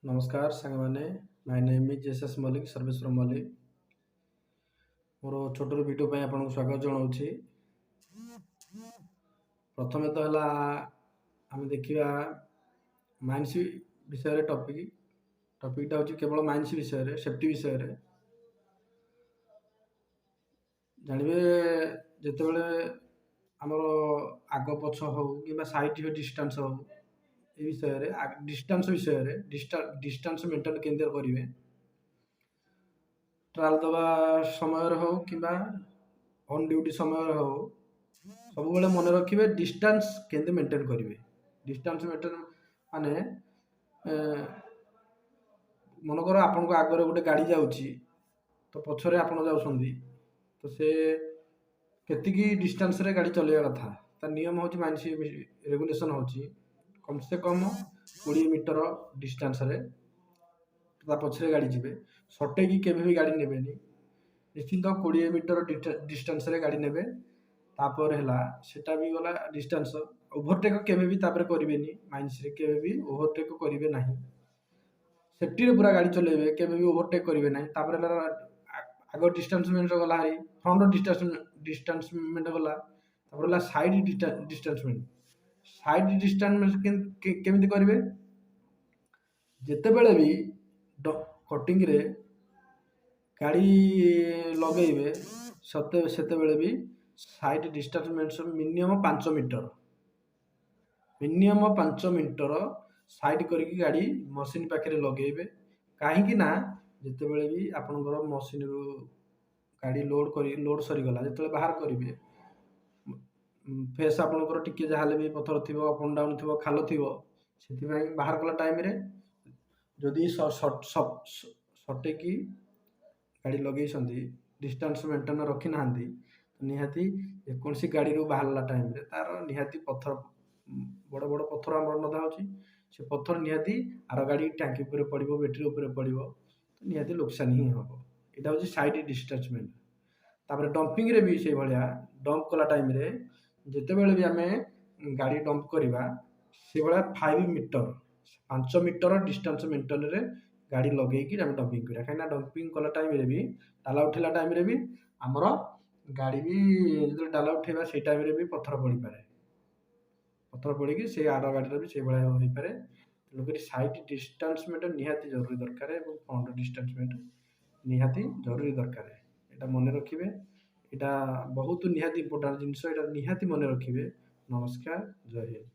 नमस्कार सांग मैंने my name is JSS Mallik Sarveswar Mallik मोर छोटर वीडियो पे आपको स्वागत जनाऊँगी। प्रथमे तो है आम देखा माइंस विषय टॉपिकटा हूँ केवल माइंस विषय सेफ्टी विषय जानवे जितेबले आमर आग पछ हो कि साइड डिस्टेंस हो ये विषय डिस्टेंस विषय डिस्टेंस मेंटेन केंद्र करेंगे ट्रायल दवा समय हो कि ऑन ड्यूटी समय हो सब बेले मन रखिए डिस्टेंस केंद्र मेंटेन करेंगे। डिस्टेंस मेंटेन माने मनकर आपण को आगे गोटे गाड़ी जाऊँगी तो पछरे आपण जाऊँगी तो से केतिकी डिस्टेंस रे गाड़ी चलेगा कथा ता नियम हूँ माइंस रेगुलेशन हूँ कम से कम 20 मीटर डिस्टेंस रे ता पछरे गाड़ी जीवे सटेकी केबे भी गाड़ी नेबेनी निश्चिंत 20 मीटर डिस्टेंस रे गाड़ी नेबे तापर है सेटा भी गला डिस्टेंस ओभरटेक केबे भी तापर करिवेनी माइंस रे केबे भी ओभरटेक करिवे नाही सेफ्टी रे पूरा गाड़ी चलेबे केबे भी ओभरटेक करिवे नाही तापर आग डिस्टेंसमेंट गला हरी फ्रंट डिस्टेंसमेंट गला तापर साइड डिस्टेंसमेंट साइड डिस्टेंसमेंट केमिति करिवे जेते बेले भी कटिंग रे गाड़ी लगेबे सेते बेले भी साइड डिस्टेंसमेंट मिनिमम 5 मीटर साइड करके गाड़ी मशीन पाखे लगेबे कहीं जिते बड़े भी आपंकर मशीन रू गाड़ी लोड सरीगला जो बाहर करेंगे फेस आपंकर टिके जहाँ भी पथर थी अप एंड डाउन थी खाल थी से बाहर कला टाइम रे जदि सटेकी गाड़ी लगे डिस्टेंस मेंटेन रखी ना निहाती जेकोसी गाड़ी रू बाहर टाइम रे तार निहाती पथर बड़ बड़ पथर आम नदा होची से पथर निहाती आर गाड़ी टांकी उपर पड़ो बैटेरी उपर पड़ो तो निहाती लोकसान ही हम यहाँ हूँ साइड डिस्टेंसमेंट तापर डंपिंग रे भी से भाया डंप कला टाइम रे जिते बड़े भी आम गाड़ी डंप करवा से भाया 5 मीटर डिस्टेंस मेंटेन रे गाड़ी लगे डंपिंग करा कहीं डंपिंग कला टाइम रे भी डाला उठेला टाइम रे भी आमर गाड़ी भी जो डाला उठेबा से टाइम रे भी पथर पड़ पाए पथर पड़ी से आर गाड़ी भी से भाया हो पाए तेणुक साइड डिस्टेंसमेंट निहाती जरूरी दरकार फ्रंट डिस्टेंसमेंट निहाती जरूरी दरकार यहाँ मन रखिए यहाँ बहुत निहाती इंपोर्टाट जिनस निहाती मन रखिए। नमस्कार, जय हिंद।